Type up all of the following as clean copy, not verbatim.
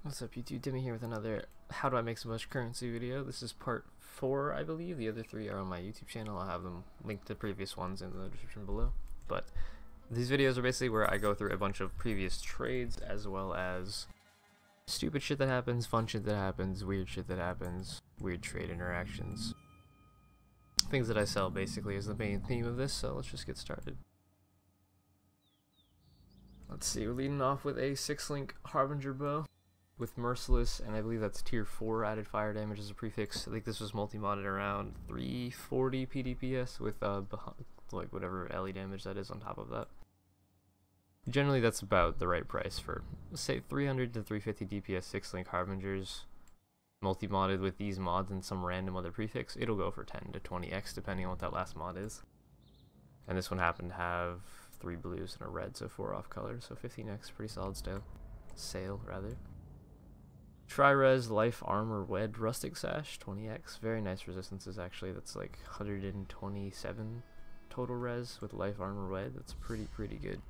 What's up YouTube, Dimmy here with another how do I make so much currency video. This is part 4 I believe, the other 3 are on my YouTube channel. I'll have them linked to previous ones in the description below. But these videos are basically where I go through a bunch of previous trades as well as stupid shit that happens, fun shit that happens, weird shit that happens, weird trade interactions. Things that I sell basically is the main theme of this, so let's just get started. Let's see, we're leading off with a 6-link Harbinger bow with Merciless, and I believe that's tier 4 added fire damage as a prefix. I think this was multi-modded around 340 PDPS with like whatever LE damage that is on top of that. Generally that's about the right price for, say, 300 to 350 DPS 6-link Harbingers multi-modded with these mods and some random other prefix. It'll go for 10 to 20x depending on what that last mod is. And this one happened to have 3 blues and a red, so 4 off color, so 15x, pretty solid sale rather. Tri-Res Life Armor Wed Rustic Sash, 20x, very nice resistances actually. That's like 127 total res with Life Armor Wed. That's pretty good.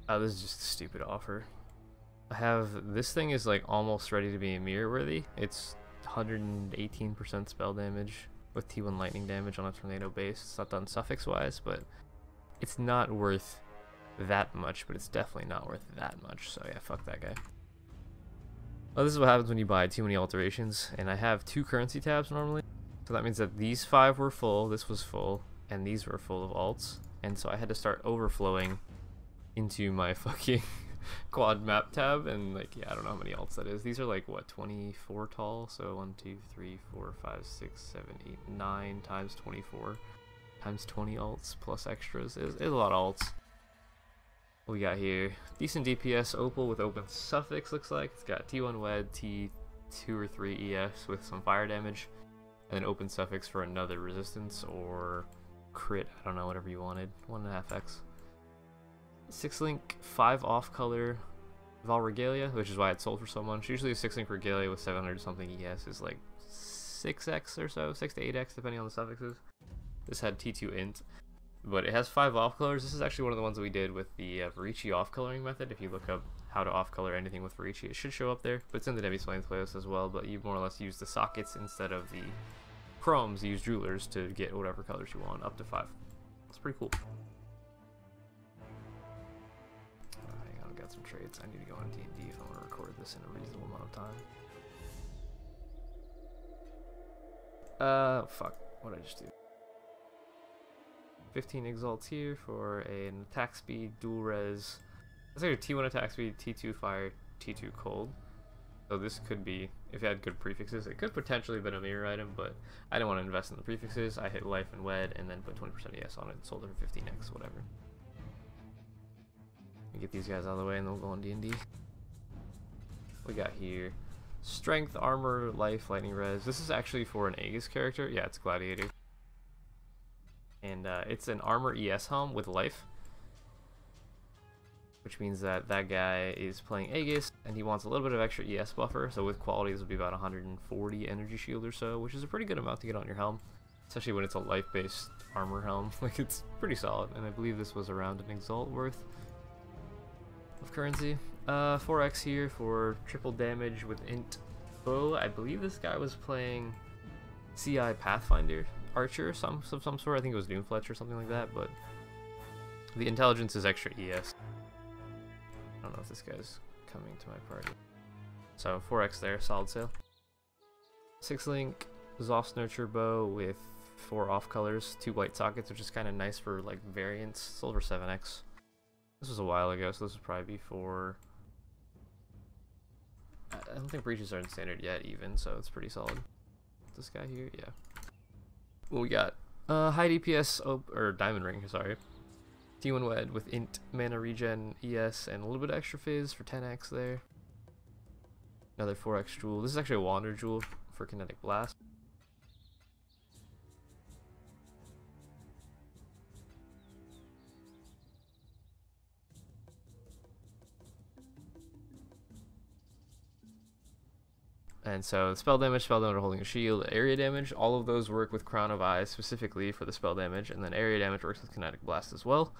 Oh, this is just a stupid offer. I have, this thing is like almost ready to be mirror worthy. It's 118% spell damage with T1 lightning damage on a tornado base. It's not done suffix wise, but it's not worth that much, but it's definitely not worth that much, so yeah, fuck that guy. Well, this is what happens when you buy too many alterations, and I have 2 currency tabs normally, so that means that these 5 were full, this was full, and these were full of alts, and so I had to start overflowing into my fucking quad map tab, and like, yeah, I don't know how many alts that is. These are like, what, 24 tall, so 1, 2, 3, 4, 5, 6, 7, 8, 9 times 24 times 20 alts plus extras is a lot of alts. What we got here, decent DPS Opal with open suffix, looks like. It's got T1 Wed, T2 or 3 EFs with some fire damage, and then open suffix for another resistance or crit, I don't know, whatever you wanted, 1.5x. 6-link, 5 off color Val Regalia, which is why it's sold for so much. Usually a 6-link Regalia with 700 something ES is like 6x or so, 6 to 8x depending on the suffixes. This had T2 int, but it has 5 off colors. This is actually one of the ones that we did with the Varici off coloring method. If you look up how to off color anything with Varici, it should show up there, but it's in the Demi Splains playlist as well. But you more or less use the sockets instead of the chromes. You use jewelers to get whatever colors you want, up to 5. It's pretty cool. Hang on, I've got some trades. I need to go on D&D if I want to record this in a reasonable amount of time. Fuck, what did I just do? 15 exalts here for an attack speed, dual res. Let's say T1 attack speed, T2 fire, T2 cold. So this could be, if it had good prefixes, it could potentially have been a mirror item, but I didn't want to invest in the prefixes. I hit life and wed and then put 20% ES on it and sold it for 15x, whatever. Let me get these guys out of the way and then we'll go on D&D. We got here strength, armor, life, lightning res. This is actually for an Aegis character. Yeah, it's Gladiator. And it's an armor ES helm with life, which means that that guy is playing Aegis and he wants a little bit of extra ES buffer, so with quality this would be about 140 energy shield or so, which is a pretty good amount to get on your helm, especially when it's a life based armor helm. Like, it's pretty solid, and I believe this was around an exalt worth of currency. 4x here for triple damage with int bow. I believe this guy was playing CI Pathfinder Archer, some sort. I think it was Doomfletch or something like that, but the intelligence is extra ES. I don't know if this guy's coming to my party. So 4x there, solid sale. 6-link Zoss Nurture bow with 4 off colors, 2 white sockets, which is kind of nice for like variants. Sold for 7x. This was a while ago, so this would probably be for, I don't think breaches are in standard yet even, so it's pretty solid. This guy here, yeah. What we got? High DPS, or Diamond Ring, sorry. T1 Wed with int, mana regen, ES, and a little bit of extra fizz for 10x there. Another 4x jewel. This is actually a Wander jewel for Kinetic Blast. And so spell damage holding a shield, area damage, all of those work with Crown of Eyes specifically for the spell damage, and then area damage works with Kinetic Blast as well.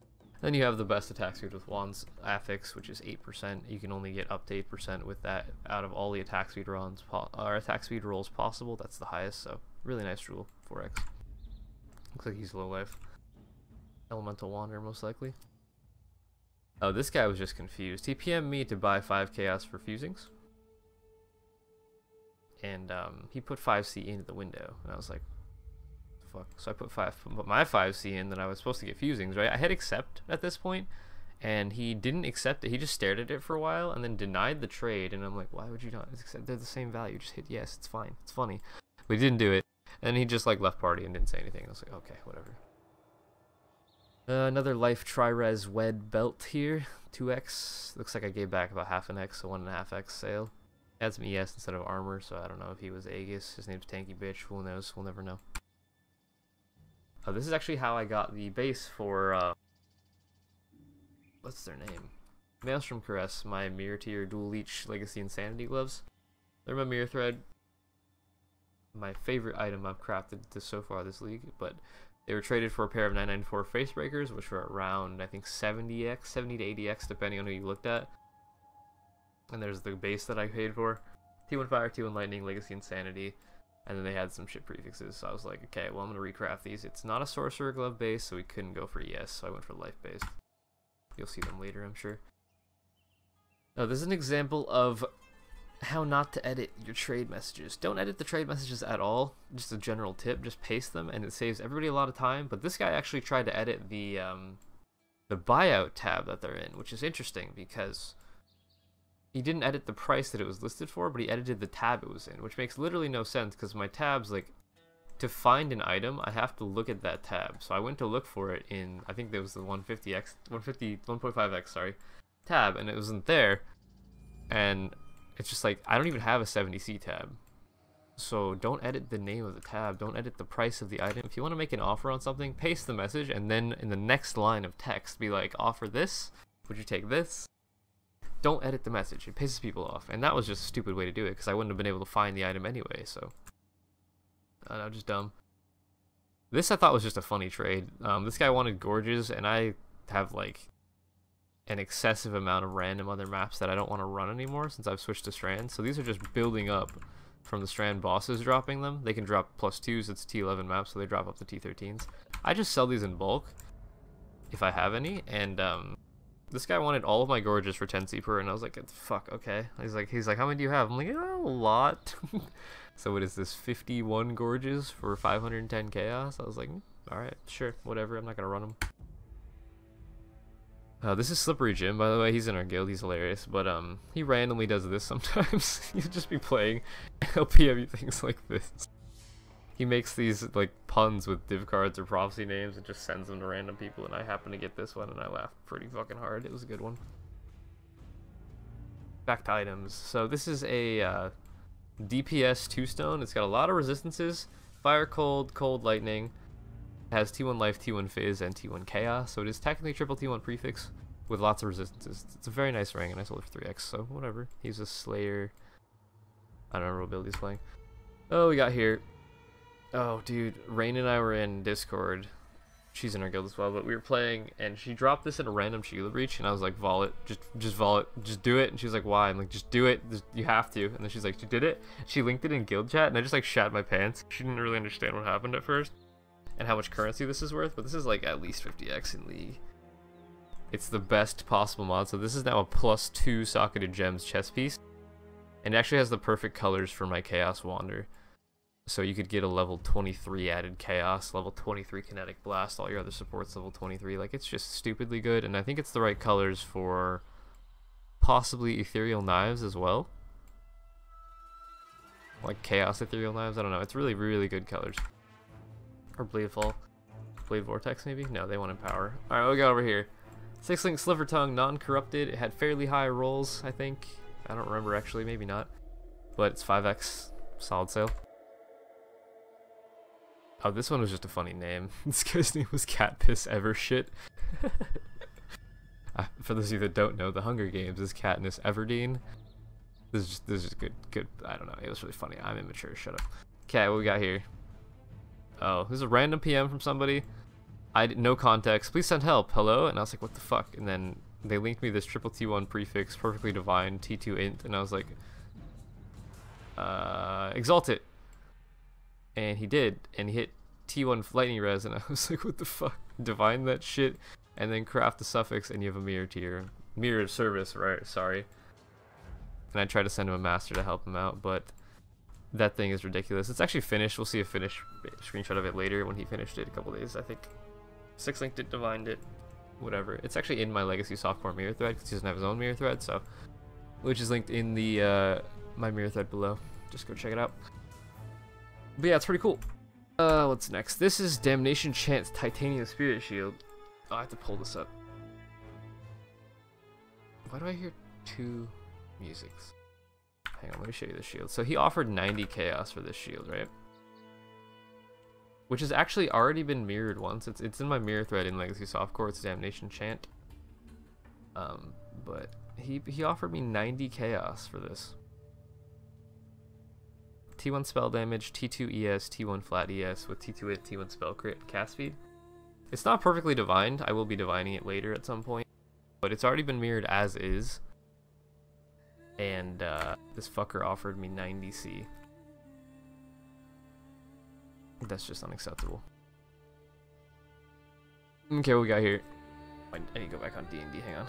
Then you have the best attack speed with Wands Affix, which is 8%. You can only get up to 8% with that out of all the attack speed rolls possible. That's the highest, so really nice rule, 4x. Looks like he's low life. Elemental Wander, most likely. Oh, this guy was just confused. He PM'd me to buy 5 Chaos for Fusings. And he put 5C into the window, and I was like, fuck. So I put my 5C in, that I was supposed to get Fusings, right? I hit accept at this point, and he didn't accept it. He just stared at it for a while and then denied the trade, and I'm like, why would you not accept? They're the same value. Just hit yes, it's fine. It's funny. But he didn't do it, and he just like left party and didn't say anything. I was like, okay, whatever. Another Life Tri-Res Wed belt here, 2x. Looks like I gave back about half an x, so 1.5x sale. Had some ES instead of armor, so I don't know if he was Aegis. His name's Tanky Bitch. Who knows? We'll never know. This is actually how I got the base for, what's their name? Maelstrom Caress, my Mirror Tier Dual Leech Legacy Insanity gloves. They're my mirror thread. My favorite item I've crafted so far this league, but they were traded for a pair of 994 Face Breakers, which were around, I think, 70x, 70 to 80x, depending on who you looked at. And there's the base that I paid for. T1 Fire, T1 Lightning, Legacy Insanity. And then they had some shit prefixes, so I was like, okay, well, I'm going to recraft these. It's not a Sorcerer Glove base, so we couldn't go for ES, so I went for Life base. You'll see them later, I'm sure. Now, this is an example of how not to edit your trade messages. Don't edit the trade messages at all. Just a general tip, just paste them, and it saves everybody a lot of time. But this guy actually tried to edit the buyout tab that they're in, which is interesting because he didn't edit the price that it was listed for, but he edited the tab it was in, which makes literally no sense because my tabs, like, to find an item, I have to look at that tab. So I went to look for it in, I think there was the 1.5x, sorry, tab, and it wasn't there. And it's just like, I don't even have a 70C tab. So don't edit the name of the tab, don't edit the price of the item. If you want to make an offer on something, paste the message, and then in the next line of text, be like, offer this, would you take this? Don't edit the message, it pisses people off. And that was just a stupid way to do it, because I wouldn't have been able to find the item anyway, so. I don't know, just dumb. This I thought was just a funny trade. This guy wanted Gorges, and I have like an excessive amount of random other maps that I don't want to run anymore since I've switched to Strand. So these are just building up from the Strand bosses dropping them. They can drop +2s, it's T11 maps, so they drop up to T13s. I just sell these in bulk if I have any, and this guy wanted all of my Gorges for 10 C per, and I was like, fuck, okay. He's like, how many do you have? I'm like, oh, a lot. So what is this, 51 Gorges for 510 Chaos? I was like, alright, sure, whatever, I'm not gonna run them. This is Slippery Jim, by the way. He's in our guild, he's hilarious, but he randomly does this sometimes. He'll just be playing, and he'll PM you things like this. He makes these like puns with div cards or prophecy names and just sends them to random people, and I happen to get this one and I laughed pretty fucking hard. It was a good one. Back to items. So this is a DPS 2-stone. It's got a lot of resistances. Fire, Cold, Cold, Lightning. It has T1 Life, T1 Fizz, and T1 Chaos. So it is technically triple T1 prefix with lots of resistances. It's a very nice ring, and I sold it for 3x, so whatever. He's a Slayer. I don't remember what build he's playing. Oh, we got here. Oh, dude, Rain and I were in Discord. She's in our guild as well, but we were playing, and she dropped this in a random Sheila Breach, and I was like, vol it, just vol it, just do it. And she was like, why? I'm like, just do it, you have to. And then she's like, you did it? She linked it in guild chat, and I just like shat my pants. She didn't really understand what happened at first, and how much currency this is worth, but this is like at least 50x in League. It's the best possible mod, so this is now a +2 Socketed Gems chest piece, and it actually has the perfect colors for my Chaos Wander. So you could get a level 23 added Chaos, level 23 Kinetic Blast, all your other supports level 23. Like, it's just stupidly good, and I think it's the right colors for possibly Ethereal Knives as well. Like Chaos Ethereal Knives, I don't know. It's really, really good colors. Or Bladefall. Blade Vortex, maybe? No, they want Empower. Alright, we'll go over here. 6-link Sliver Tongue, non-corrupted. It had fairly high rolls, I think. I don't remember, actually. Maybe not. But it's 5x. Solid sale. Oh, this one was just a funny name. This guy's name was Catpiss Evershit. For those of you that don't know, the Hunger Games is Katniss Everdeen. This is just good. I don't know. It was really funny. I'm immature. Shut up. Okay, what we got here? Oh, this is a random PM from somebody. no context. Please send help. Hello? And I was like, what the fuck? And then they linked me this triple T1 prefix, perfectly divine, T2 int, and I was like, exalt it. And he did, and he hit T1 lightning res, and I was like, what the fuck? Divine that shit, and then craft the suffix, and you have a mirror tier. Mirror service, right? Sorry. And I tried to send him a master to help him out, but that thing is ridiculous. It's actually finished. We'll see a finished screenshot of it later when he finished it a couple days, I think. Six linked it, divined it, whatever. It's actually in my Legacy Softcore mirror thread because he doesn't have his own mirror thread, so which is linked in the my mirror thread below. Just go check it out. But yeah, it's pretty cool. What's next? This is Damnation Chant's Titanium Spirit Shield. Oh, I have to pull this up. Why do I hear two musics? Hang on, let me show you the shield. So he offered 90 chaos for this shield, right? Which has actually already been mirrored once. It's in my mirror thread in Legacy Softcore. It's Damnation Chant. But he offered me 90 chaos for this. T1 spell damage, T2 ES, T1 flat ES with T2 hit, T1 spell crit, cast speed. It's not perfectly divined. I will be divining it later at some point, but it's already been mirrored as is. And this fucker offered me 90 C. That's just unacceptable. Okay, what we got here? I need to go back on D&D, hang on.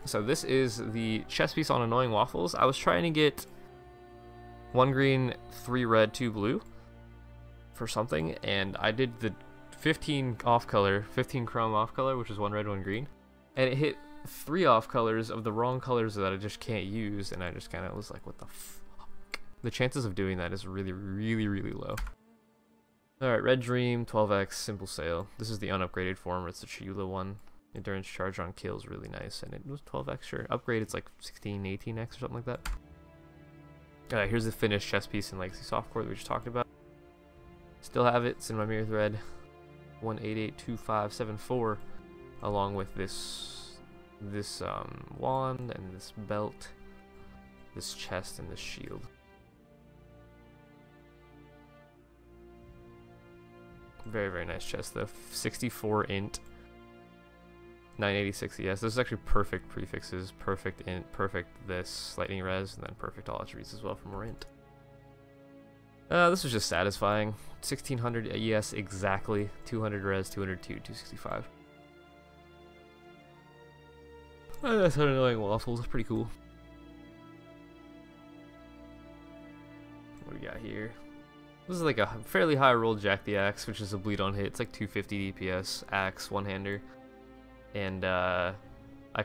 So this is the chess piece on Annoying Waffles. I was trying to get 1 green, 3 red, 2 blue for something, and I did the 15 off color, 15 chrome off color, which is 1 red, 1 green, and it hit 3 off colors of the wrong colors that I just can't use, and I just kind of was like, what the fuck? The chances of doing that is really, really, really low. Alright, Red Dream, 12x, Simple Sail. This is the unupgraded form, it's the Chiula one. Endurance charge on kill is really nice, and it was 12x, sure. Upgrade, it's like 16, 18x or something like that. Alright, here's the finished chess piece in Legacy Softcore that we just talked about. Still have it, it's in my mirror thread. 1882574, along with this wand and this belt, this chest, and this shield. Very, very nice chest though. 64 int. 986 ES. This is actually perfect prefixes, perfect int, perfect this, lightning res, and then perfect all attributes as well from Morint. This was just satisfying. 1600 ES exactly, 200 res, 202, 265. That's Annoying Waffles, that's pretty cool. What do we got here? This is like a fairly high roll Jack the Axe, which is a bleed on hit. It's like 250 DPS, axe, one-hander. And I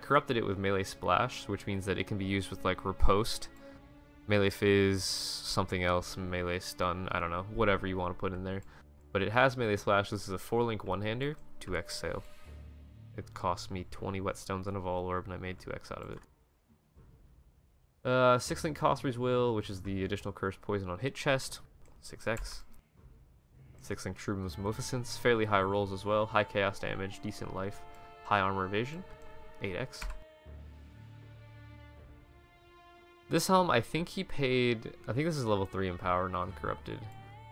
corrupted it with melee splash, which means that it can be used with like riposte, melee fizz, something else, melee stun, I don't know, whatever you want to put in there. But it has melee splash. This is a 4-link one-hander, 2x sale. It cost me 20 whetstones and a Vol Orb, and I made 2x out of it. 6-link Cosry's Will, which is the additional cursed poison on hit chest, 6x. 6-link Trubum's Maleficence, fairly high rolls as well, high chaos damage, decent life. High armor evasion, 8x. This helm, I think he paid, I think this is level 3 in power, non-corrupted.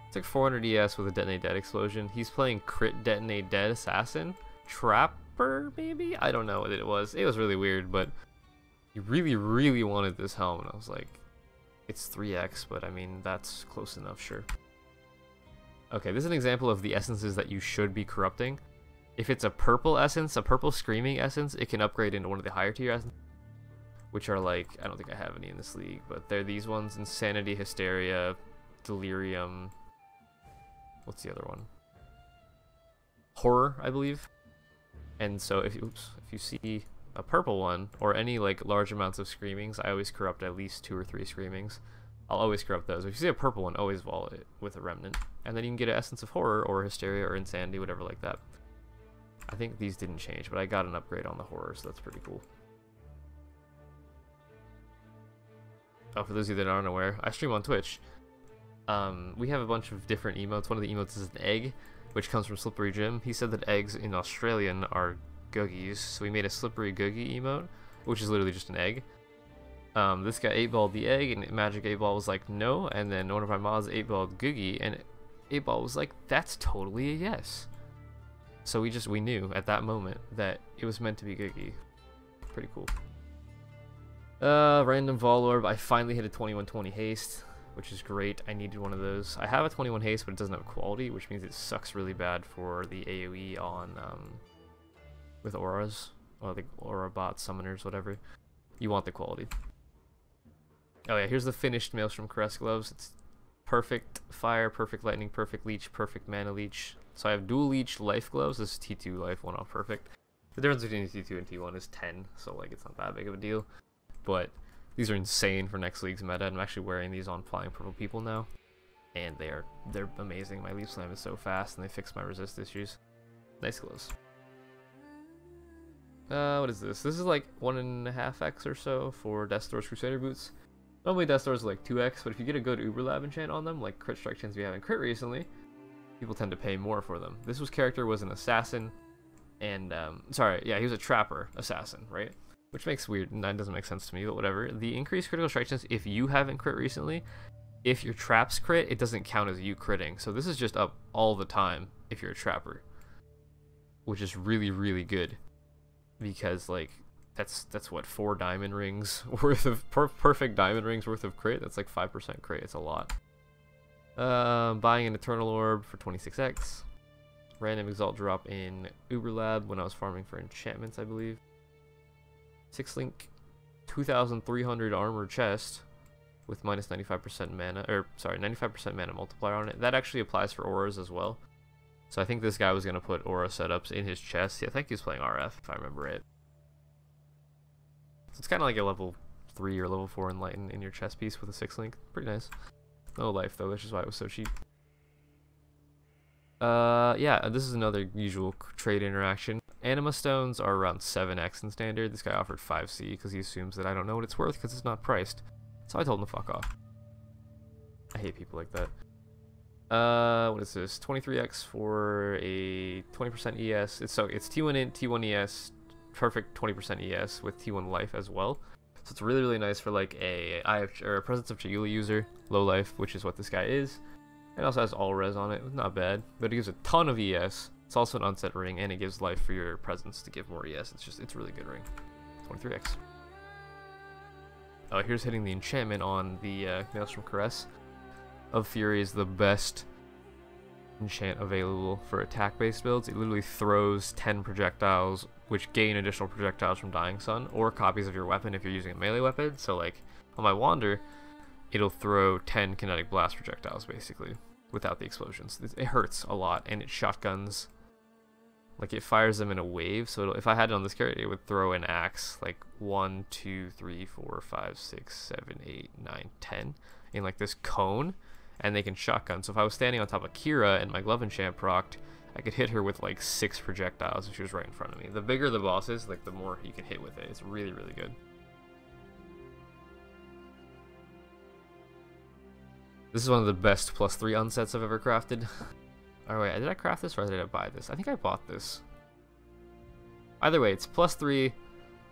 It's like 400 ES with a Detonate Dead explosion. He's playing crit Detonate Dead Assassin? Trapper, maybe? I don't know what it was. It was really weird, but he really, really wanted this helm, and I was like, it's 3x, but I mean, that's close enough, sure. Okay, this is an example of the essences that you should be corrupting. If it's a purple essence, a purple screaming essence, it can upgrade into one of the higher tier essences, which are like, I don't think I have any in this league, but they're these ones: Insanity, Hysteria, Delirium. What's the other one? Horror, I believe. And so if you see a purple one or any like large amounts of screamings, I always corrupt at least 2 or 3 screamings. I'll always corrupt those. If you see a purple one, always volley it with a remnant, and then you can get an essence of horror or hysteria or insanity, whatever like that. I think these didn't change, but I got an upgrade on the horror, so that's pretty cool. Oh, for those of you that aren't aware, I stream on Twitch. We have a bunch of different emotes. One of the emotes is an egg, which comes from Slippery Jim. He said that eggs in Australian are googies, so we made a Slippery Googie emote, which is literally just an egg. This guy 8-balled the egg, and Magic 8-ball was like, no, and then one of my mods 8-balled Googie, and 8-Ball was like, that's totally a yes. So we knew at that moment that it was meant to be Gigi. Pretty cool. Random Vol Orb. I finally hit a 2120 haste, which is great. I needed one of those. I have a 21 haste, but it doesn't have quality, which means it sucks really bad for the AoE on with auras, or the aura bots, summoners, whatever. You want the quality. Oh yeah, here's the finished Maelstrom Caress gloves. It's perfect fire, perfect lightning, perfect leech, perfect mana leech. So I have dual leech life gloves. This is T2 life, one off perfect. The difference between T2 and T1 is 10, so like it's not that big of a deal. But these are insane for next league's meta. I'm actually wearing these on Flying Purple people now, and they're amazing. My leaf slam is so fast, and they fix my resist issues. Nice gloves. What is this? This is like 1.5x or so for Death's Door's Crusader boots. Normally Death's Door's like 2x, but if you get a good Uber Lab enchant on them, like Crit Strike tends to be having crit recently, people tend to pay more for them. This character was an assassin, and sorry, yeah, he was a trapper assassin, right? Which makes weird, and that doesn't make sense to me, but whatever. The increased critical strike chance, if you haven't crit recently, if your traps crit, it doesn't count as you critting. So this is just up all the time if you're a trapper, which is really, really good, because like that's what, 4 diamond rings worth of perfect diamond rings worth of crit. That's like 5% crit. It's a lot. Buying an Eternal Orb for 26x. Random Exalt drop in Uber Lab when I was farming for enchantments, I believe. 6-link 2,300 armor chest with minus 95% mana, or sorry, 95% mana multiplier on it. That actually applies for auras as well. So I think this guy was going to put aura setups in his chest. Yeah, I think he was playing RF, if I remember right. So it's kind of like a level 3 or level 4 Enlighten in your chest piece with a 6-link. Pretty nice. No life though, which is why it was so cheap. Yeah, this is another usual trade interaction. Anima stones are around 7x in standard. This guy offered 5c because he assumes that I don't know what it's worth because it's not priced. So I told him to fuck off. I hate people like that. What is this? 23x for a 20% ES. It's T1 int, T1 ES, perfect 20% ES with T1 life as well. So it's really, really nice for like a Presence of Chayula user, low life, which is what this guy is. It also has all res on it, not bad, but it gives a ton of ES. It's also an unset ring, and it gives life for your presence to give more ES. It's a really good ring. 23x. Oh, here's hitting the enchantment on the Maelstrom Caress. Of Fury is the best enchant available for attack-based builds. It literally throws 10 projectiles, which gain additional projectiles from Dying Sun, or copies of your weapon if you're using a melee weapon. So like, on my Wander, it'll throw 10 kinetic blast projectiles, basically, without the explosions. It hurts a lot, and it shotguns. Like, it fires them in a wave, so if I had it on this character, it would throw an axe, like 1, 2, 3, 4, 5, 6, 7, 8, 9, 10, in like this cone, and they can shotgun. So if I was standing on top of Kira and my glove enchant procced, I could hit her with like 6 projectiles if she was right in front of me. The bigger the boss is, like, the more you can hit with it. It's really, really good. This is one of the best +3 unsets I've ever crafted. Oh wait, did I craft this or did I buy this? I think I bought this. Either way, it's +3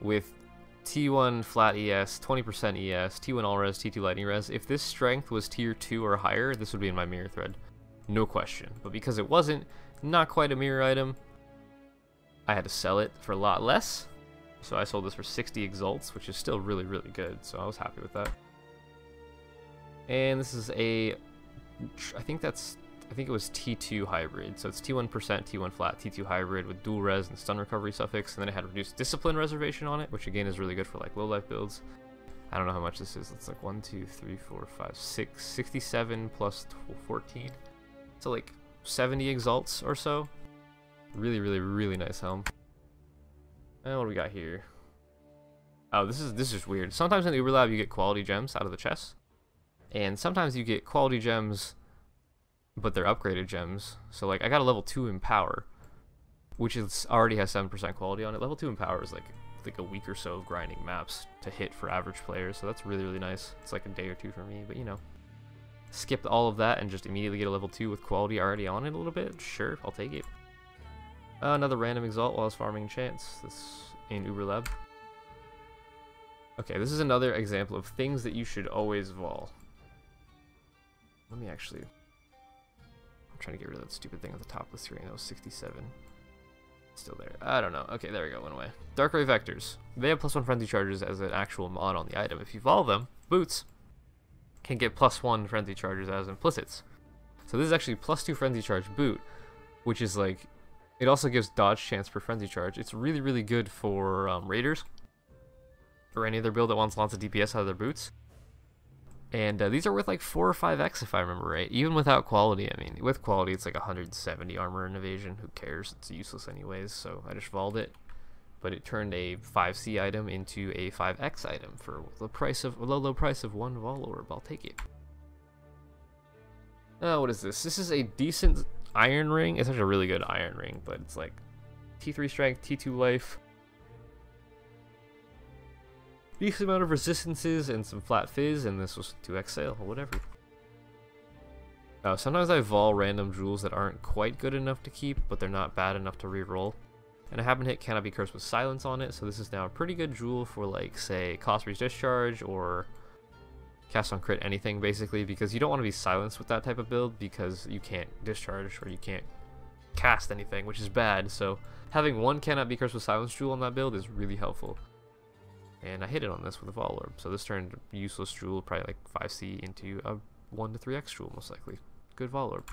with T1 flat ES, 20% ES, T1 all res, T2 lightning res. If this strength was tier 2 or higher, this would be in my mirror thread. No question. But because it wasn't, not quite a mirror item, I had to sell it for a lot less. So I sold this for 60 exalts, which is still really, really good. So I was happy with that. And this is a, I think it was T2 hybrid. So it's T1%, T1 flat, T2 hybrid with dual res and stun recovery suffix. And then it had reduced discipline reservation on it, which again is really good for like low life builds. I don't know how much this is. It's like 1, 2, 3, 4, 5, 6, 67 plus 14. So like 70 exalts or so. Really, really, really nice helm. And what do we got here? Oh, this is weird. Sometimes in the Uber Lab you get quality gems out of the chest. And sometimes you get quality gems, but they're upgraded gems. So like I got a level 2 Empower, which is already has 7% quality on it. Level 2 Empower is like a week or so of grinding maps to hit for average players. So that's really, really nice. It's like a day or two for me, but you know. Skip all of that and just immediately get a level 2 with quality already on it a little bit. Sure, I'll take it. Another random exalt while I was farming enchants. This in Uber Lab. Okay, this is another example of things that you should always vol. Let me actually trying to get rid of that stupid thing at the top of the screen. That was 67. Still there. I don't know. Okay, there we go. Went away. Darkrai Vectors. They have +1 frenzy charges as an actual mod on the item. If you evolve them, Boots can get +1 frenzy charges as implicits. So this is actually +2 frenzy charge Boot, which is like, it also gives dodge chance per frenzy charge. It's really, really good for raiders or any other build that wants lots of DPS out of their boots. And these are worth like 4 or 5x if I remember right. Even without quality, I mean, with quality it's like 170 armor and evasion. Who cares? It's useless anyways, so I just volled it. But it turned a 5C item into a 5X item for the price of low price of 1 Vol Orb. I'll take it. What is this? This is a decent Iron Ring. It's actually a really good Iron Ring, but it's like T3 strength, T2 life, decent amount of resistances and some flat fizz, and this was 2x sale or whatever. Sometimes I vol random jewels that aren't quite good enough to keep, but they're not bad enough to reroll. And I haven't hit Cannot Be Cursed with Silence on it, so this is now a pretty good jewel for like, say, Cost Breach Discharge or Cast on Crit anything basically, because you don't want to be silenced with that type of build because you can't discharge or you can't cast anything, which is bad. So having one Cannot Be Cursed with Silence jewel on that build is really helpful. And I hit it on this with a Vol Orb, so this turned useless jewel, probably like 5C, into a 1 to 3x jewel most likely. Good Vol Orb.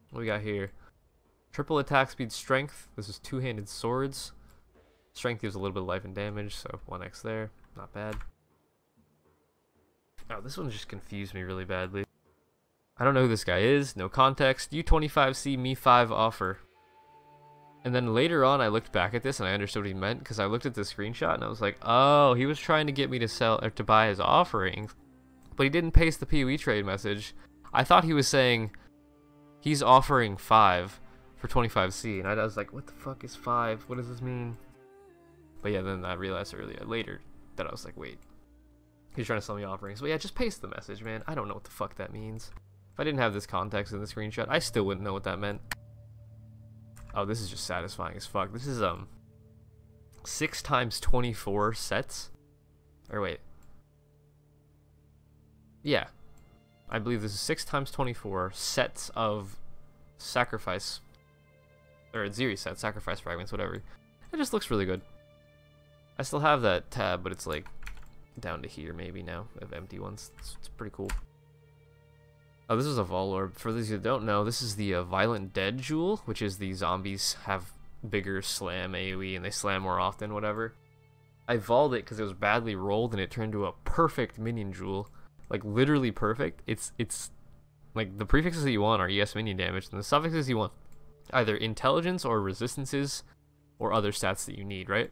What we got here? Triple attack speed, strength. This is two-handed swords. Strength gives a little bit of life and damage, so 1x there. Not bad. Oh, this one just confused me really badly. I don't know who this guy is. No context. U25C Me 5 offer. And then later on, I looked back at this and I understood what he meant because I looked at the screenshot and I was like, oh, he was trying to get me to sell or to buy his offerings, but he didn't paste the PoE trade message. I thought he was saying he's offering 5 for 25C, and I was like, what the fuck is 5? What does this mean? But yeah, then I realized later that I was like, wait, he's trying to sell me offerings. But yeah, just paste the message, man. I don't know what the fuck that means. If I didn't have this context in the screenshot, I still wouldn't know what that meant. Oh, this is just satisfying as fuck. This is 6 times 24 sets. Or wait. Yeah. I believe this is 6 times 24 sets of sacrifice, or Zeri set, sacrifice fragments, whatever. It just looks really good. I still have that tab, but it's like down to here maybe now. I have empty ones. It's pretty cool. Oh, this is a Vol Orb. For those who don't know, this is the Violent Dead jewel, which is the zombies have bigger slam AoE and they slam more often, whatever. I volled it because it was badly rolled and it turned into a perfect minion jewel. Like, literally perfect. It's like, the prefixes that you want are ES minion damage, and the suffixes you want either intelligence or resistances or other stats that you need, right?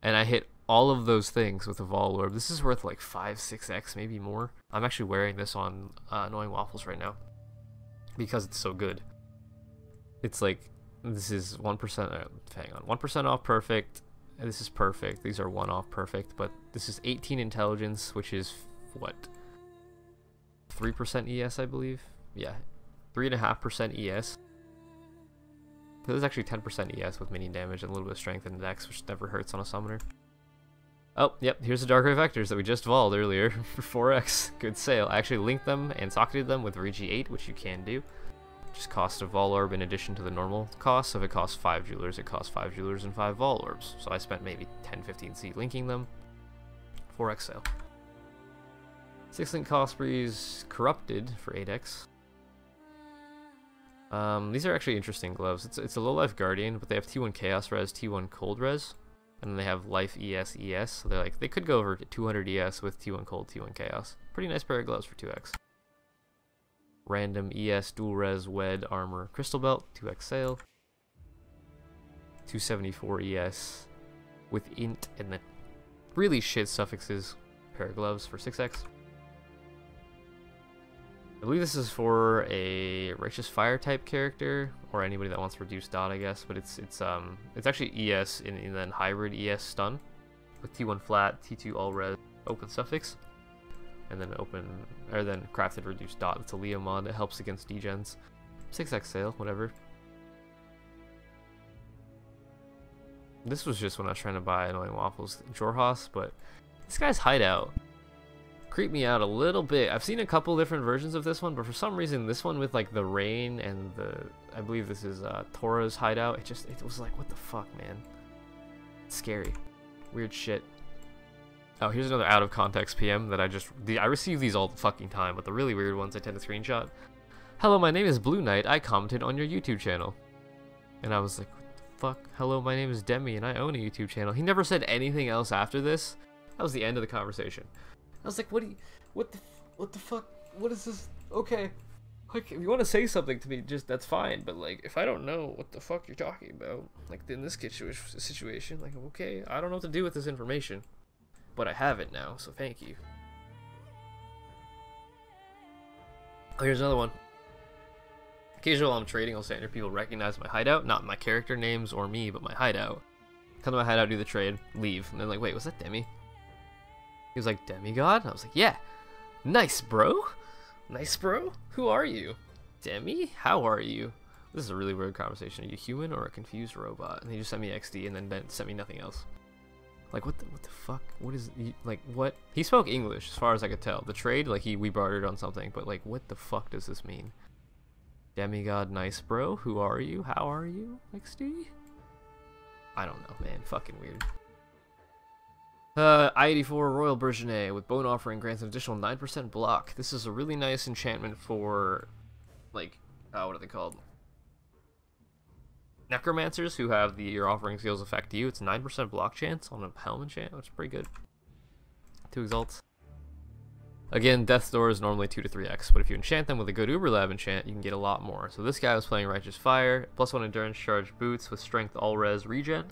And I hit all of those things with a Vol Orb. This is worth like 5, 6x, maybe more. I'm actually wearing this on Annoying Waffles right now because it's so good. It's like, this is 1%, hang on, 1% off perfect. This is perfect. These are 1 off perfect, but this is 18 intelligence, which is what? 3% ES, I believe. Yeah, 3.5% ES. This is actually 10% ES with minion damage and a little bit of strength and dex, which never hurts on a summoner. Oh, yep, here's the Darkrai Vectors that we just volled earlier for 4x. Good sale. I actually linked them and socketed them with Regi 8, which you can do. Just cost a Vol Orb in addition to the normal cost. So if it costs 5 jewelers, it costs 5 jewelers and 5 Vol Orbs. So I spent maybe 10-15C linking them. 4x sale. 6-link Cosprees Corrupted for 8x. These are actually interesting gloves. It's a low life Guardian, but they have T1 Chaos Res, T1 Cold Res, and then they have Life ES ES. So they could go over to 200 ES with T1 Cold, T1 Chaos. Pretty nice pair of gloves for 2x. Random ES Dual Res Wed Armor Crystal Belt, 2x sale. 274 ES with Int and then really shit suffixes. Pair of gloves for 6x. I believe this is for a Righteous Fire type character, or anybody that wants reduced dot, I guess. But it's actually ES and then hybrid ES stun with T1 flat, T2 all res, open suffix, and then then crafted reduced dot. It's a Leo mod that helps against degens. 6x sale, whatever. This was just when I was trying to buy Annoying Waffles Jorhas, but this guy's hideout creeped me out a little bit. I've seen a couple different versions of this one, but for some reason this one with like the rain and I believe this is Tora's hideout, it was like, what the fuck, man? It's scary. Weird shit. Oh, here's another out of context PM that I receive these all the fucking time, but the really weird ones I tend to screenshot. Hello, my name is Blue Knight. I commented on your YouTube channel. And I was like, what the fuck? Hello, my name is Demi and I own a YouTube channel. He never said anything else after this. That was the end of the conversation. I was like, what the fuck? What is this? Okay. Like, if you want to say something to me, that's fine. But like, if I don't know what the fuck you're talking about, like in this situation, like, okay, I don't know what to do with this information. But I have it now, so thank you. Oh, here's another one. Occasionally while I'm trading, I'll stand here, people recognize my hideout, not my character names or me, but my hideout. Come to my hideout, do the trade, leave. And they're like, wait, was that Demi? He was like, Demigod? I was like, yeah. Nice, bro. Nice, bro. Who are you? Demi? How are you? This is a really weird conversation. Are you human or a confused robot? And he just sent me XD and then sent me nothing else. Like, what the fuck? What is, like, what? He spoke English, as far as I could tell. The trade, like, we bartered on something, but, like, what the fuck does this mean? Demigod, nice, bro. Who are you? How are you? XD? I don't know, man. Fucking weird. I-84 Royal Bergenet with Bone Offering grants an additional 9% block. This is a really nice enchantment for, like, what are they called? Necromancers who have your offering skills affect you. It's 9% block chance on a helm enchant, which is pretty good. 2 exalts. Again, Death's Door is normally 2 to 3x, but if you enchant them with a good Uber Lab enchant, you can get a lot more. So this guy was playing Righteous Fire, +1 endurance charge boots with strength all res regen,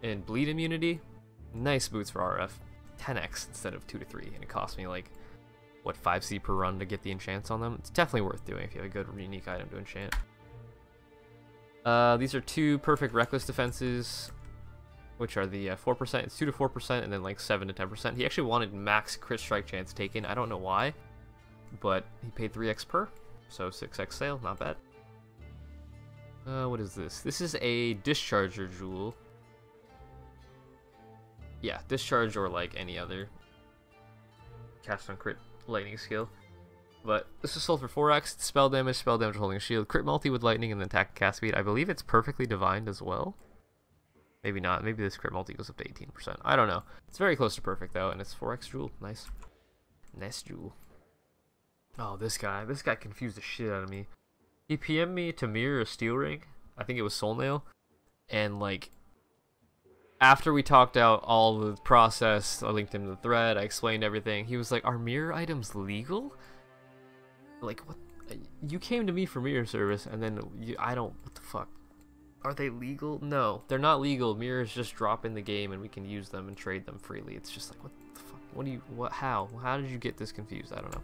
and bleed immunity. Nice boots for RF. 10x instead of 2 to 3, and it cost me like, what, 5C per run to get the enchants on them? It's definitely worth doing if you have a good unique item to enchant. These are 2 perfect reckless defenses, which are the 4%. It's 2 to 4%, and then like 7 to 10%. He actually wanted max crit strike chance taken. I don't know why, but he paid 3x per, so 6x sale, not bad. What is this? This is a Discharger Jewel. Yeah, Discharge or like any other cast on crit lightning skill. But this is sold for 4x, spell damage holding a shield, crit multi with lightning, and then attack cast speed. I believe it's perfectly divined as well. Maybe not. Maybe this crit multi goes up to 18%. I don't know. It's very close to perfect though, and it's 4x jewel. Nice. Nice jewel. Oh, this guy confused the shit out of me. He PM'd me to mirror a steel ring. I think it was Soul Nail. And like, after we talked out all the process, I linked him to the thread, I explained everything. He was like, are mirror items legal? Like, what? You came to me for mirror service, and then what the fuck? Are they legal? No, they're not legal. Mirrors just drop in the game, and we can use them and trade them freely. It's just like, what the fuck? How did you get this confused? I don't know.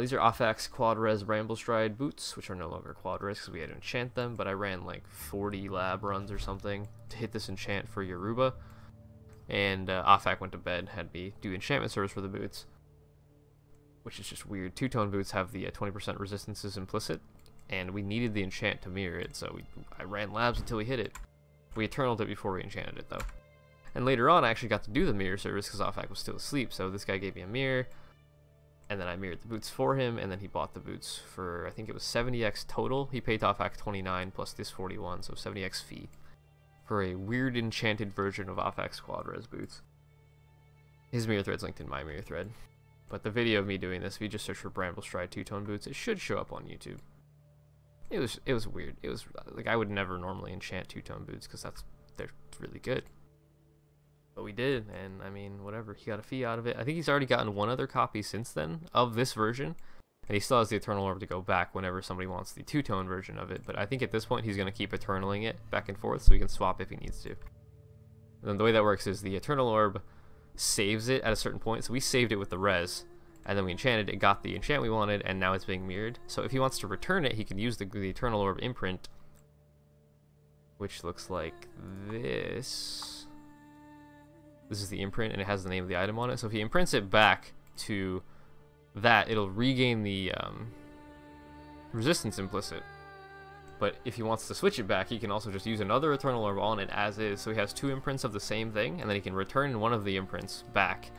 These are Ophax Quad Res Bramble Stride boots, which are no longer quad res because we had to enchant them, but I ran like 40 lab runs or something to hit this enchant for Yoruba, and Ophac went to bed, had me do enchantment service for the boots, which is just weird. Two-tone boots have the 20% resistances implicit, and we needed the enchant to mirror it, so I ran labs until we hit it. We eternaled it before we enchanted it, though. And later on, I actually got to do the mirror service because Ophac was still asleep, so this guy gave me a mirror, and then I mirrored the boots for him, and then he bought the boots for, I think it was 70x total. He paid Ophac 29 plus this 41, so 70x fee for a weird enchanted version of Ophac's Quad Res boots. His mirror thread's linked in my mirror thread. But the video of me doing this, if you just search for Bramble Stride two-tone boots, it should show up on YouTube. It was weird. It was like, I would never normally enchant two-tone boots because they're really good. But we did, and I mean, whatever. He got a fee out of it. I think he's already gotten one other copy since then of this version, and he still has the Eternal Orb to go back whenever somebody wants the two-tone version of it. But I think at this point he's going to keep Eternaling it back and forth so he can swap if he needs to. And then the way that works is the Eternal Orb saves it at a certain point, so we saved it with the res, and then we enchanted it, got the enchant we wanted, and now it's being mirrored. So if he wants to return it, he can use the Eternal Orb imprint, which looks like this. This is the imprint, and it has the name of the item on it. So if he imprints it back to that, it'll regain the resistance implicit. But if he wants to switch it back, he can also just use another Eternal Orb on it as is. So he has two imprints of the same thing, and then he can return one of the imprints back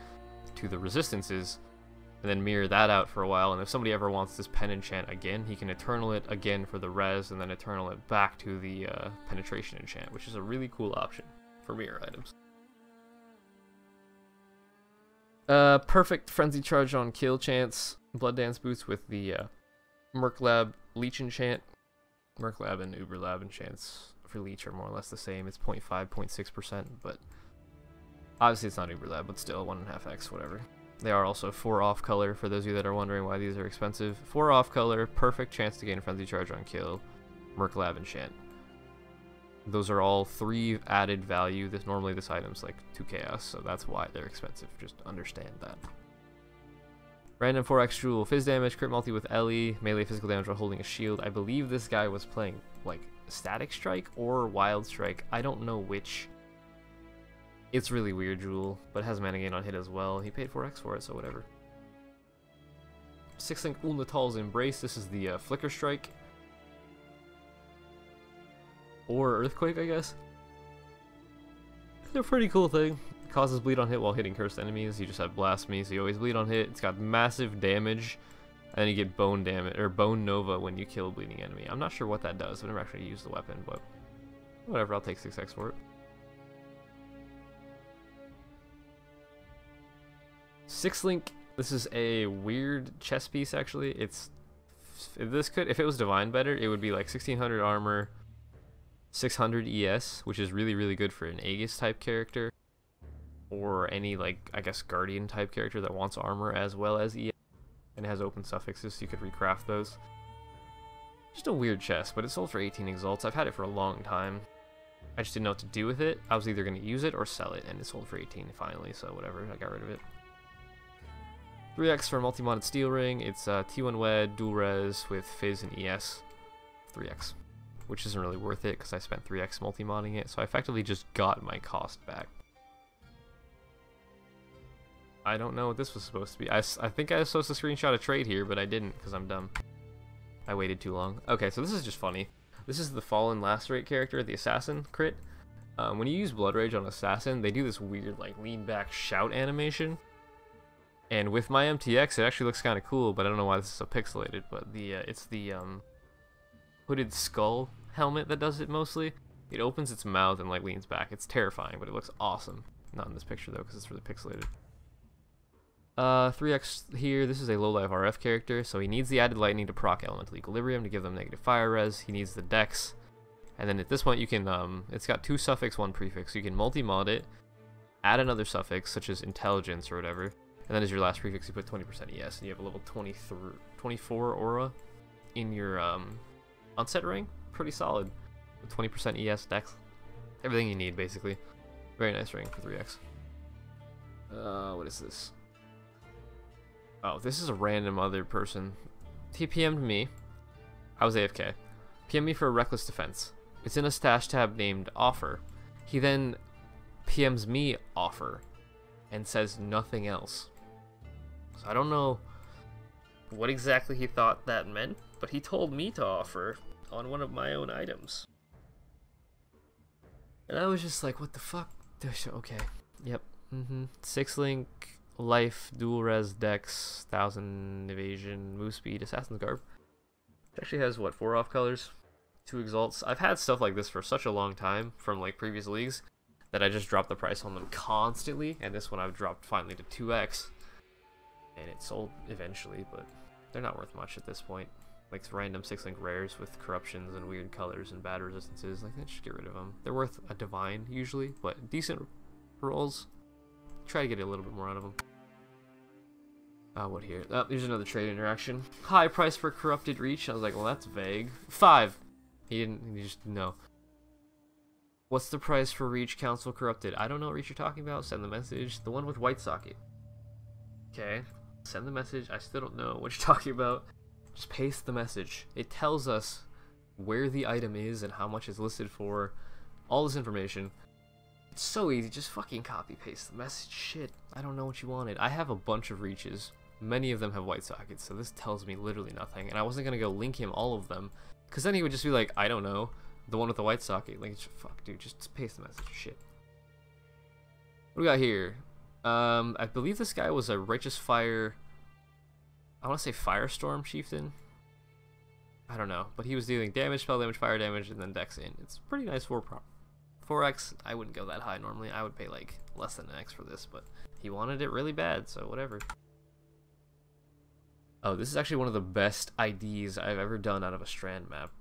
to the resistances, and then mirror that out for a while. And if somebody ever wants this pen enchant again, he can Eternal it again for the res, and then Eternal it back to the penetration enchant, which is a really cool option for mirror items. Perfect Frenzy Charge on kill chance. Blood Dance boots with the Merc Lab Leech enchant. Merc Lab and Uber Lab enchants for Leech are more or less the same. It's 0.5, 0.6%, but obviously it's not Uber Lab, but still 1.5x, whatever. They are also 4 off color, for those of you that are wondering why these are expensive. 4 off color, perfect chance to gain Frenzy Charge on kill, Merc Lab enchant. Those are all 3 added value. Normally this item's like 2 chaos, so that's why they're expensive. Just understand that. Random 4x Jewel, Fizz damage, crit multi with Ellie, melee physical damage while holding a shield. I believe this guy was playing like Static Strike or Wild Strike. I don't know which. It's really weird Jewel, but it has mana gain on hit as well. He paid 4x for it, so whatever. 6-link Ulnatal's Embrace. This is the Flicker Strike. Or Earthquake, I guess. It's a pretty cool thing. It causes bleed on hit while hitting cursed enemies. You just have Blasphemy, so you always bleed on hit. It's got massive damage, and then you get Bone damage or Bone Nova when you kill a bleeding enemy. I'm not sure what that does. I've never actually used the weapon, but whatever. I'll take 6x for it. 6-link. This is a weird chess piece. Actually, if it was Divine better, it would be like 1600 armor. 600 ES, which is really, really good for an Aegis type character, or any, like, I guess, Guardian type character that wants armor as well as ES, and it has open suffixes, so you could recraft those. Just a weird chest, but it sold for 18 exalts. I've had it for a long time. I just didn't know what to do with it. I was either going to use it or sell it, and it sold for 18 finally, so whatever, I got rid of it. 3x for multi-modded Steel Ring. It's T1 Wed, dual res with Fizz and ES. 3x. Which isn't really worth it because I spent 3x multi-modding it, so I effectively just got my cost back. I don't know what this was supposed to be. I think I was supposed to screenshot a trade here, but I didn't because I'm dumb. I waited too long. Okay, so this is just funny. This is the Fallen Lacerate character, the Assassin crit. When you use Blood Rage on Assassin, they do this weird like lean back shout animation. And with my MTX, it actually looks kind of cool, but I don't know why this is so pixelated. But it's the hooded skull helmet that does it mostly. It opens its mouth and like leans back. It's terrifying, but it looks awesome. Not in this picture though, because it's really pixelated. 3x here. This is a low life RF character, so he needs the added lightning to proc Elemental Equilibrium to give them negative fire res. He needs the dex, and then at this point you can it's got 2 suffix, 1 prefix. So you can multi-mod it, add another suffix such as intelligence or whatever, and then as your last prefix you put 20% ES, and you have a level 24 aura in your onset ring. Pretty solid. With 20% ES dex. Everything you need, basically. Very nice ring for 3x. What is this? Oh, this is a random other person. He PM'd me. I was AFK. PM'd me for a Reckless Defense. It's in a stash tab named Offer. He then PMs me Offer and says nothing else. So I don't know what exactly he thought that meant, but he told me to offer on one of my own items. And I was just like, what the fuck? Okay. Yep. 6-link, life, dual res, dex, 1000 evasion, move speed, assassin's garb. It actually has, what, 4 off colors? 2 exalts. I've had stuff like this for such a long time from like previous leagues that I just dropped the price on them constantly, and this one I've dropped finally to 2x. And it sold eventually, but they're not worth much at this point. Like random 6-link rares with corruptions and weird colors and bad resistances, like just get rid of them. They're worth a divine usually, but decent rolls. Try to get a little bit more out of them. What here? Oh, here's another trade interaction. High price for corrupted reach. I was like, well, that's vague. 5. He just no. What's the price for reach council corrupted? I don't know what reach you're talking about. Send the message. The one with white socket. Okay. Send the message. I still don't know what you're talking about. Just paste the message. It tells us where the item is and how much it's listed for. All this information. It's so easy. Just fucking copy paste the message. Shit. I don't know what you wanted. I have a bunch of reaches. Many of them have white sockets, so this tells me literally nothing. And I wasn't going to go link him all of them, because then he would just be like, I don't know. The one with the white socket. Like, fuck, dude. Just paste the message. Shit. What do we got here? I believe this guy was a Righteous Fire. I want to say Firestorm Chieftain. I don't know, but he was dealing damage, spell damage, fire damage, and then Dex in. It's pretty nice 4x. I wouldn't go that high normally. I would pay like less than an X for this, but he wanted it really bad, so whatever. Oh, this is actually one of the best IDs I've ever done out of a Strand map.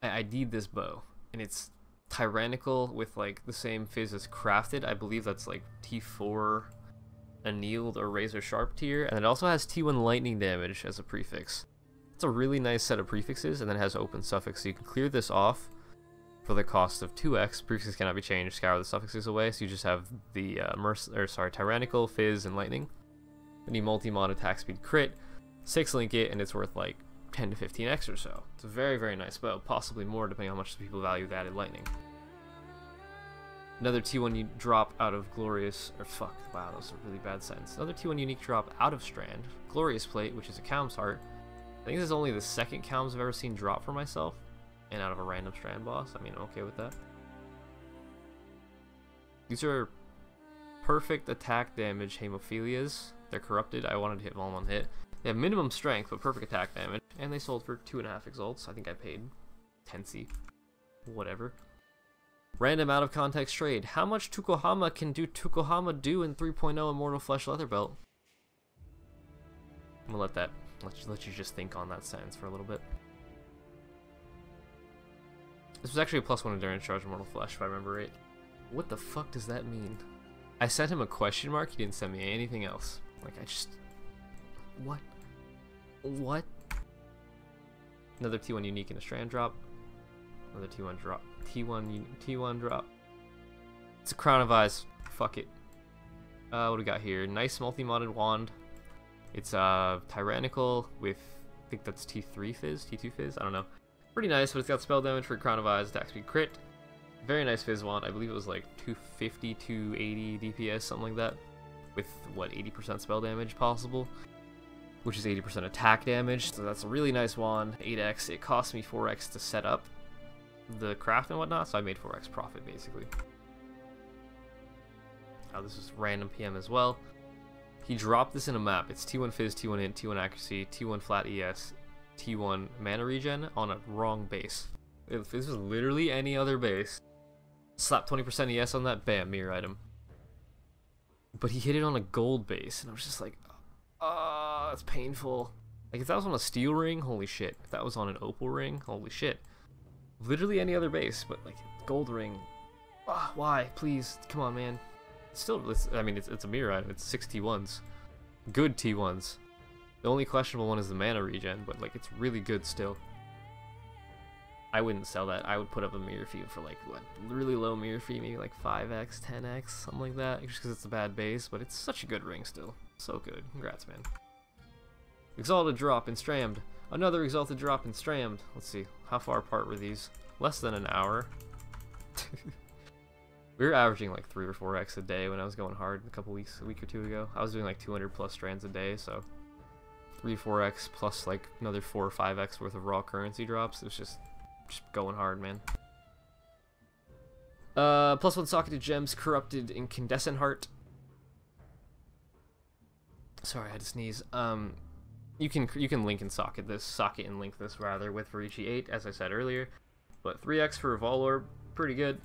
I ID'd this bow, and it's tyrannical with like the same fizz as crafted. I believe that's like T4 annealed or razor sharp tier, and it also has T1 lightning damage as a prefix. It's a really nice set of prefixes, and then it has open suffix, so you can clear this off for the cost of 2x. Prefixes cannot be changed, scour the suffixes away, so you just have the tyrannical, fizz, and lightning. Then you multi-mod attack speed crit, 6 link it, and it's worth like 10 to 15x or so. It's a very, very nice bow, possibly more depending on how much people value the added lightning. Another T1 you drop out of Glorious, or fuck, wow, that was a really bad sentence. Another T1 unique drop out of Strand, Glorious Plate, which is a Calm's Heart. I think this is only the second Calms I've ever seen drop for myself, and out of a random Strand boss. I mean, I'm okay with that. These are perfect attack damage Hemophilias. They're corrupted. I wanted to hit them all on hit. They have minimum strength, but perfect attack damage, and they sold for 2.5 exalts. I think I paid 10c. Whatever. Random out of context trade. How much Tukohama can Tukohama do in 3.0 Immortal Flesh Leather Belt? I'm gonna let you just think on that sentence for a little bit. This was actually a +1 endurance charge Immortal Flesh, if I remember right. What the fuck does that mean? I sent him a question mark. He didn't send me anything else. Like, I just... What? What? Another T1 unique in a Strand drop. Another T1 drop. T1 drop. It's a Crown of Eyes. Fuck it. What do we got here? Nice multi-modded wand. It's tyrannical with, I think that's T3 fizz, T2 fizz, I don't know. Pretty nice, but it's got spell damage for Crown of Eyes, attack speed crit. Very nice fizz wand. I believe it was like 250, 280 DPS, something like that. With what, 80% spell damage possible, which is 80% attack damage. So that's a really nice wand. 8x. It cost me 4x to set up the craft and whatnot, so I made 4x profit basically. Oh, this is random PM as well. He dropped this in a map. It's T1 Fizz, T1 Int, T1 Accuracy, T1 Flat ES, T1 Mana Regen on a wrong base. If this was literally any other base, slap 20% ES on that, bam, mirror item. But he hit it on a gold base, and I was just like, ah, that's painful. Like, if that was on a steel ring, holy shit. If that was on an opal ring, holy shit. Literally any other base, but like, gold ring. Ah, why? Please, come on, man. Still, I mean, it's a mirror item. It's 6 T1s. Good T1s. The only questionable one is the mana regen, but like, it's really good still. I wouldn't sell that. I would put up a mirror fee for like, what, really low mirror fee, maybe like 5x, 10x, something like that, just because it's a bad base, but it's such a good ring still. So good. Congrats, man. Exalted drop in Strammed. Another exalted drop in Strammed. Let's see, how far apart were these? Less than an hour. We were averaging like 3 or 4x a day when I was going hard a week or two ago. I was doing like 200 plus strands a day, so 3, 4x plus like another 4 or 5x worth of raw currency drops. It was just going hard, man. +1 socketed gems corrupted Incandescent Heart. Sorry, I had to sneeze. You can link and socket and link this rather with Verici 8, as I said earlier. But 3x for Volorb, pretty good.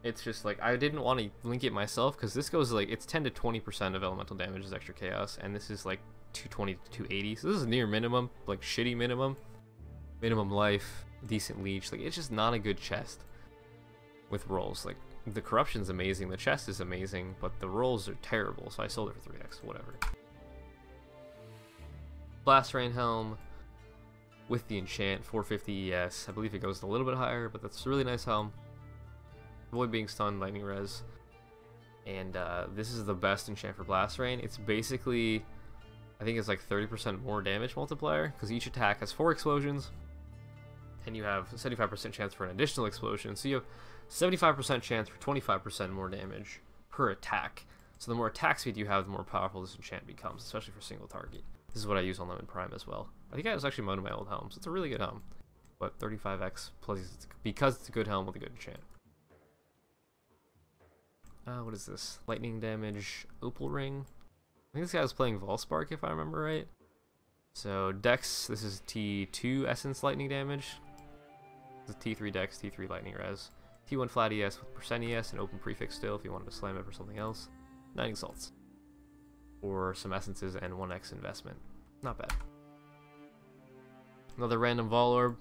It's just like, I didn't want to link it myself because this goes like, it's 10 to 20% of elemental damage is extra chaos, and this is like 220 to 280. So this is near minimum, like shitty minimum. Minimum life, decent leech. Like, it's just not a good chest with rolls. Like, the corruption's amazing, the chest is amazing, but the rolls are terrible, so I sold it for 3x, whatever. Blast Rain Helm with the enchant, 450 ES. I believe it goes a little bit higher, but that's a really nice helm. Avoid being stunned, lightning res. And this is the best enchant for Blast Rain. It's basically, I think it's like 30% more damage multiplier, because each attack has 4 explosions, and you have a 75% chance for an additional explosion. So you have 75% chance for 25% more damage per attack. So the more attack speed you have, the more powerful this enchant becomes, especially for single target. This is what I use on them in Prime as well. I think I was actually one of my old helms. It's a really good helm. But 35x plus, because it's a good helm with a good enchant. What is this? Lightning damage, Opal Ring. I think this guy was playing Volspark if I remember right. So Dex, this is T2 Essence Lightning damage. This is T3 Dex, T3 Lightning Res. T1 Flat ES with percent ES and open prefix still if you wanted to slam it for something else. 9 Exalts. Or some Essences and 1x investment. Not bad. Another random Vol Orb.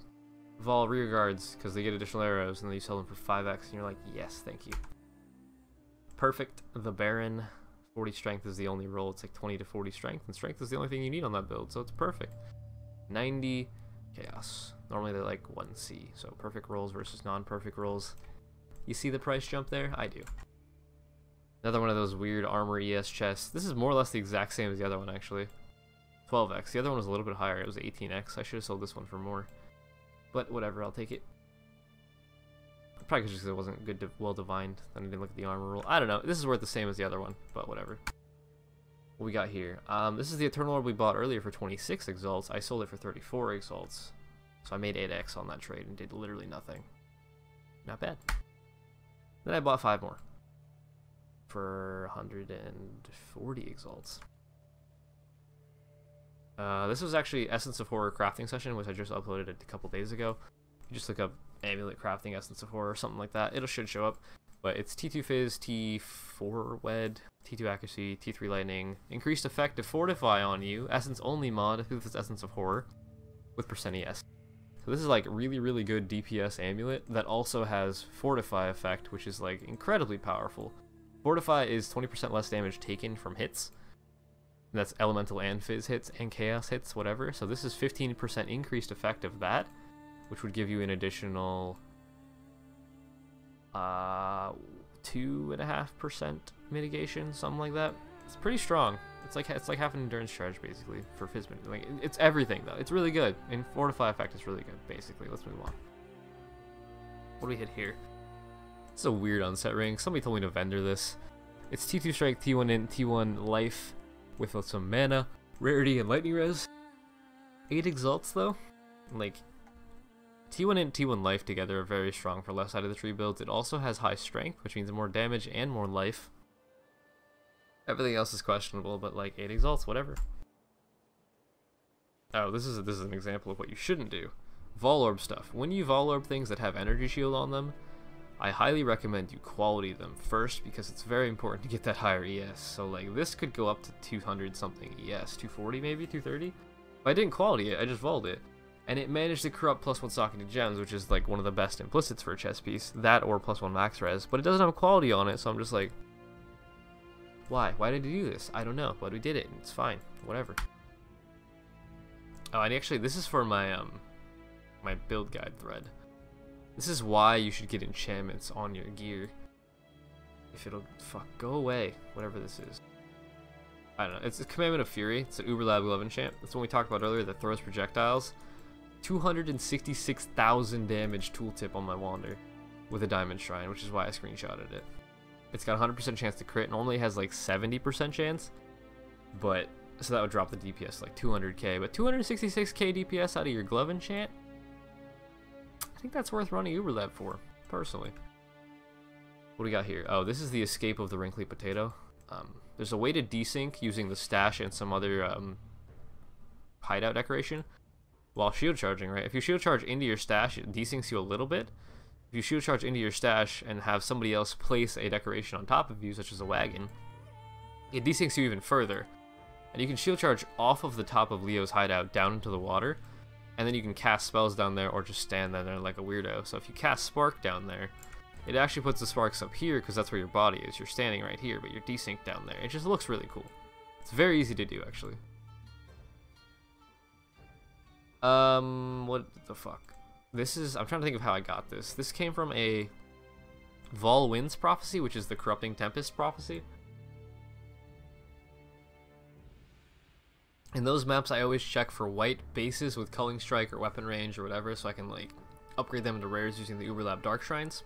Vol rear guards because they get additional arrows and then you sell them for 5x and you're like, yes, thank you. Perfect, the Baron. 40 strength is the only roll. It's like 20 to 40 strength, and strength is the only thing you need on that build, so it's perfect. 90 chaos. Normally they're like 1C, so perfect rolls versus non-perfect rolls. You see the price jump there? I do. Another one of those weird armor ES chests. This is more or less the exact same as the other one actually. 12x. The other one was a little bit higher. It was 18x. I should have sold this one for more. But whatever, I'll take it. Probably just because it wasn't good, well divined. Then I didn't look at the armor roll. I don't know. This is worth the same as the other one, but whatever. What we got here? This is the Eternal Orb we bought earlier for 26 exalts. I sold it for 34 exalts. So I made 8x on that trade and did literally nothing. Not bad. Then I bought 5 more for 140 exalts. This was actually Essence of Horror crafting session, which I just uploaded a couple days ago. You just look up Amulet Crafting Essence of Horror or something like that. It should show up. But it's T2 Fizz, T4 Wed, T2 Accuracy, T3 Lightning, increased effect to Fortify on you, Essence only mod with this Essence of Horror, with percent ES. So this is like really good DPS amulet that also has Fortify effect, which is like incredibly powerful. Fortify is 20% less damage taken from hits. That's elemental and fizz hits and chaos hits, whatever. So this is 15% increased effect of that, which would give you an additional 2.5% mitigation, something like that. It's pretty strong. It's like half an endurance charge basically for Fizzman. Like it's everything though. It's really good. And Fortify effect is really good basically. Let's move on. What do we hit here? This is a weird unset ring. Somebody told me to vendor this. It's T2 strike, T1 int, T1 life with some mana, rarity, and lightning res. 8 exalts though. Like T1 int, T1 life together are very strong for left side of the tree builds. It also has high strength, which means more damage and more life. Everything else is questionable, but like 8 exalts, whatever. Oh, this is an example of what you shouldn't do. Vol Orb stuff. When you Vol Orb things that have energy shield on them, I highly recommend you quality them first because it's very important to get that higher ES. So like this could go up to 200 something ES, 240 maybe, 230. If I didn't quality it, I just Vol'd it. And it managed to corrupt +1 socket to gems, which is like one of the best implicits for a chess piece. That or +1 max res, but it doesn't have quality on it, so I'm just like, why? Why did he do this? I don't know, but we did it, and it's fine. Whatever. Oh, and actually, this is for my my build guide thread. This is why you should get enchantments on your gear. If it'll go away, whatever this is. I don't know. It's a Commandment of Fury. It's an Uber Lab Glove enchant. That's one we talked about earlier that throws projectiles. 266,000 damage tooltip on my Wander with a Diamond Shrine, which is why I screenshotted it. It's got 100% chance to crit. Normally it has like 70% chance, but so that would drop the DPS like 200k. But 266k DPS out of your glove enchant, I think that's worth running Uber Lab for, personally. What do we got here? Oh, this is the Escape of the Wrinkly Potato. There's a way to desync using the stash and some other hideout decoration while shield charging, right? If you shield charge into your stash, it desyncs you a little bit. If you shield charge into your stash and have somebody else place a decoration on top of you, such as a wagon, it desyncs you even further. And you can shield charge off of the top of Leo's hideout down into the water, and then you can cast spells down there or just stand down there like a weirdo. So if you cast Spark down there, it actually puts the sparks up here because that's where your body is. You're standing right here, but you're desynced down there. It just looks really cool. It's very easy to do, actually. What the fuck? This is, I'm trying to think of how I got this. This came from a Vol Winds prophecy, which is the Corrupting Tempest prophecy. In those maps, I always check for white bases with Culling Strike or Weapon Range or whatever, so I can like upgrade them into rares using the Uber Lab Dark Shrines.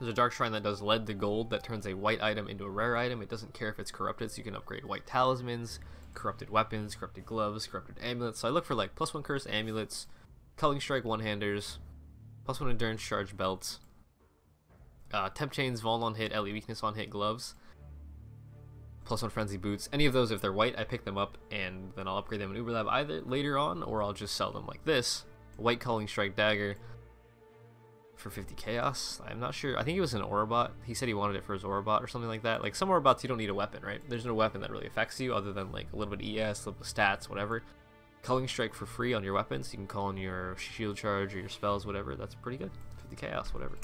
There's a Dark Shrine that does lead to gold that turns a white item into a rare item. It doesn't care if it's corrupted, so you can upgrade white talismans, corrupted weapons, corrupted gloves, corrupted amulets. So I look for like +1 curse amulets, Culling Strike one-handers, +1 endurance charge belts, Temp Chains, Vaughn on hit, Ellie Weakness on hit, gloves. +1 Frenzy boots. Any of those, if they're white, I pick them up and then I'll upgrade them in Uber Lab either later on, or I'll just sell them like this. White Culling Strike Dagger for 50 chaos. I'm not sure. I think it was an Aurabot. He said he wanted it for his Aurabot or something like that. Like some Aurabots you don't need a weapon, right? There's no weapon that really affects you other than like a little bit of ES, a little bit of stats, whatever. Culling Strike for free on your weapons. You can call in your shield charge or your spells, whatever. That's pretty good. 50 chaos, whatever.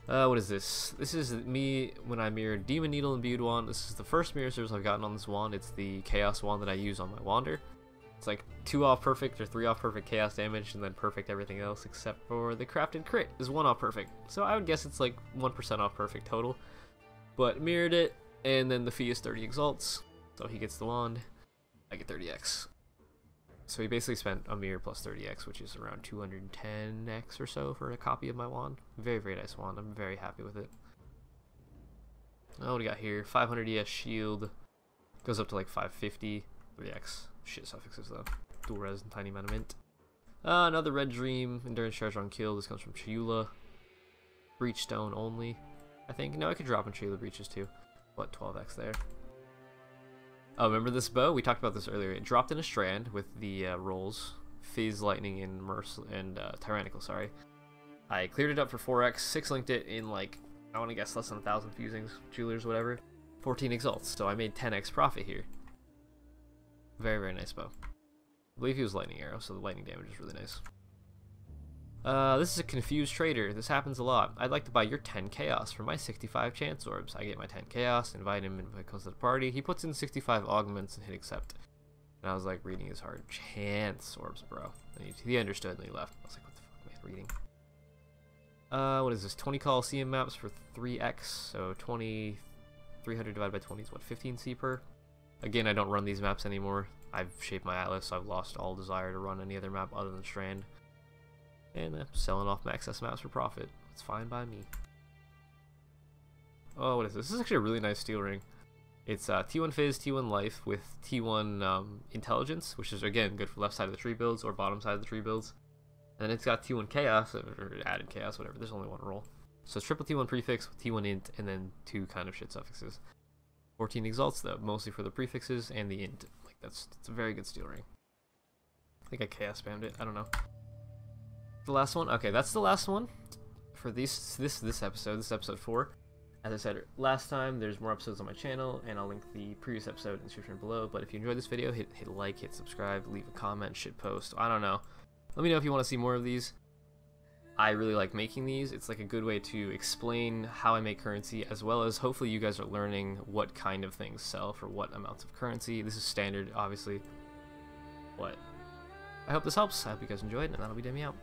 What is this? This is me when I mirrored Demon Needle Imbued Wand. This is the first mirror service I've gotten on this wand. It's the Chaos Wand that I use on my Wander. It's like 2 off perfect or 3 off perfect chaos damage, and then perfect everything else except for the crafted crit is 1 off perfect. So I would guess it's like 1% off perfect total. But mirrored it, and then the fee is 30 exalts. So he gets the wand, I get 30x. So he basically spent a mirror plus 30x, which is around 210x or so for a copy of my wand. Very, very nice wand. I'm very happy with it. Oh, what do we got here? 500 ES shield. Goes up to like 550. 3x. Shit suffixes though. Dual res and tiny amount of mint. Another red dream. Endurance charge on kill. This comes from Chayula. Breach stone only, I think. No, I could drop in Chayula breaches too. What, 12x there. Oh, remember this bow? We talked about this earlier. It dropped in a strand with the rolls, Phase Lightning and Tyrannical, sorry. I cleared it up for 4x, 6 linked it in like, I want to guess less than 1,000 fusings, jewelers, whatever. 14 exalts, so I made 10x profit here. Very, very nice bow. I believe he was lightning arrow, so the lightning damage is really nice. This is a confused trader. This happens a lot. I'd like to buy your 10 chaos for my 65 chance orbs. I get my 10 chaos, invite him if he comes to the party. He puts in 65 augments and hit accept. And I was like reading his heart. Chance orbs, bro. And he understood and he left. I was like, what the fuck am I reading? What is this? 20 Coliseum maps for 3x. So 300 divided by 20 is what, 15C per? Again, I don't run these maps anymore. I've shaped my atlas, so I've lost all desire to run any other map other than Strand. And selling off my excess maps for profit. It's fine by me. Oh, what is this? This is actually a really nice steel ring. It's T1 Fizz, T1 Life with T1 Intelligence, which is, again, good for left side of the tree builds or bottom side of the tree builds. And then it's got T1 Chaos, or added Chaos, whatever. There's only one roll. So it's triple T1 prefix with T1 int, and then 2 kind of shit suffixes. 14 exalts, though, mostly for the prefixes and the int. Like, it's a very good steel ring. I think I chaos spammed it. I don't know. The last one? Okay, that's the last one for this episode. This is episode 4. As I said last time, there's more episodes on my channel, and I'll link the previous episode in the description below. But if you enjoyed this video, hit like, hit subscribe, leave a comment, shit post. I don't know. Let me know if you want to see more of these. I really like making these. It's like a good way to explain how I make currency, as well as hopefully you guys are learning what kind of things sell for what amounts of currency. This is standard, obviously. But I hope this helps. I hope you guys enjoyed, and that'll be me out.